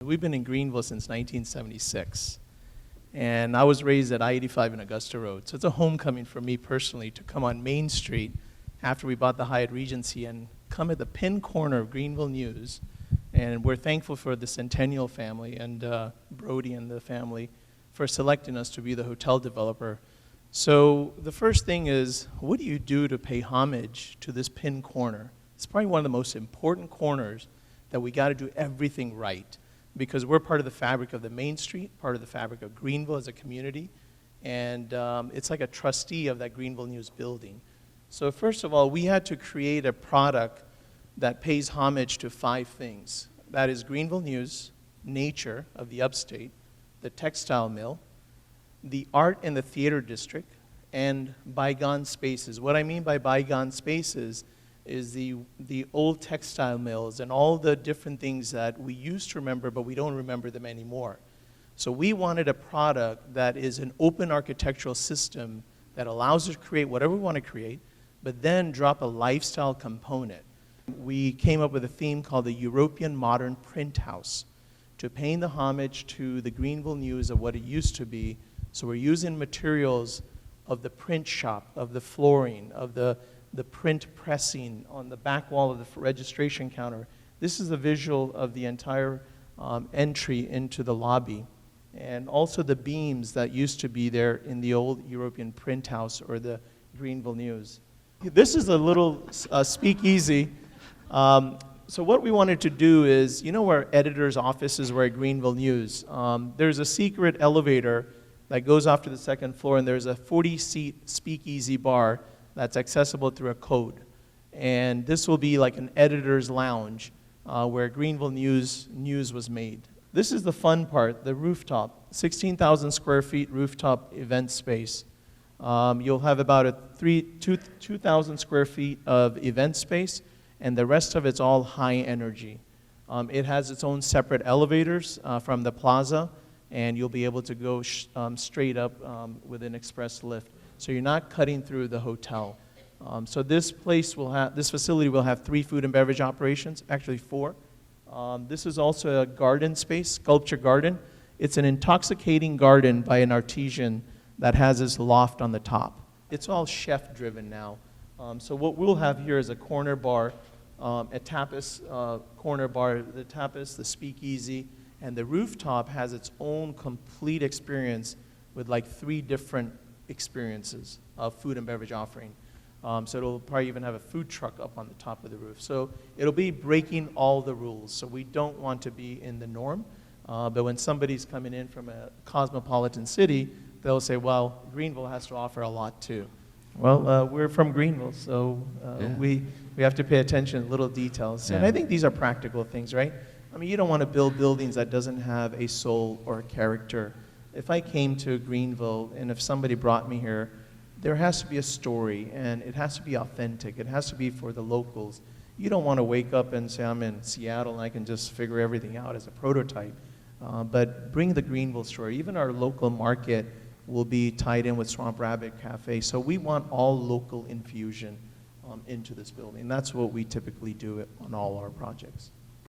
We've been in Greenville since 1976, and I was raised at I-85 and Augusta Road, so it's a homecoming for me personally to come on Main Street after we bought the Hyatt Regency and come at the pin corner of Greenville News, and we're thankful for the Centennial family and Brody and the family for selecting us to be the hotel developer. So the first thing is, what do you do to pay homage to this pin corner? It's probably one of the most important corners that we got to do everything right, because we're part of the fabric of the Main Street, part of the fabric of Greenville as a community, and it's like a trustee of that Greenville News building. So first of all, we had to create a product that pays homage to 5 things. That is Greenville News, nature of the upstate, the textile mill, the art and the theater district, and bygone spaces. What I mean by bygone spaces is the old textile mills and all the different things that we used to remember, but we don't remember them anymore. So we wanted a product that is an open architectural system that allows us to create whatever we want to create, but then drop a lifestyle component. We came up with a theme called the European Modern Print House to pay the homage to the Greenville News of what it used to be. So we're using materials of the print shop, of the flooring, of the print pressing on the back wall of the registration counter. This is a visual of the entire entry into the lobby, and also the beams that used to be there in the old European print house or the Greenville News. This is a little speakeasy. So what we wanted to do is, you know where editor's offices were at Greenville News? There's a secret elevator that goes off to the second floor, and there's a 40-seat speakeasy bar that's accessible through a code. And this will be like an editor's lounge where Greenville News was made. This is the fun part, the rooftop, 16,000 square feet rooftop event space. You'll have about 2,000 square feet of event space, and the rest of it's all high energy. It has its own separate elevators from the plaza, and you'll be able to go straight up with an express lift. So you're not cutting through the hotel. So this facility will have 3 food and beverage operations, actually 4. This is also a garden space, sculpture garden. It's an intoxicating garden by an artisan that has this loft on the top. It's all chef-driven now. So what we'll have here is a corner bar, a tapas corner bar, the tapas, the speakeasy, and the rooftop has its own complete experience with like 3 different experiences of food and beverage offering. So it'll probably even have a food truck up on the top of the roof. So it'll be breaking all the rules. So we don't want to be in the norm, but when somebody's coming in from a cosmopolitan city, they'll say, well, Greenville has to offer a lot too. Well, we're from Greenville, so we have to pay attention to little details. Yeah. And I think these are practical things, right? I mean, you don't want to build buildings that doesn't have a soul or a character. If I came to Greenville and if somebody brought me here, there has to be a story, and it has to be authentic. It has to be for the locals. You don't want to wake up and say, I'm in Seattle and I can just figure everything out as a prototype. But bring the Greenville story. Even our local market will be tied in with Swamp Rabbit Cafe. So we want all local infusion into this building. That's what we typically do on all our projects.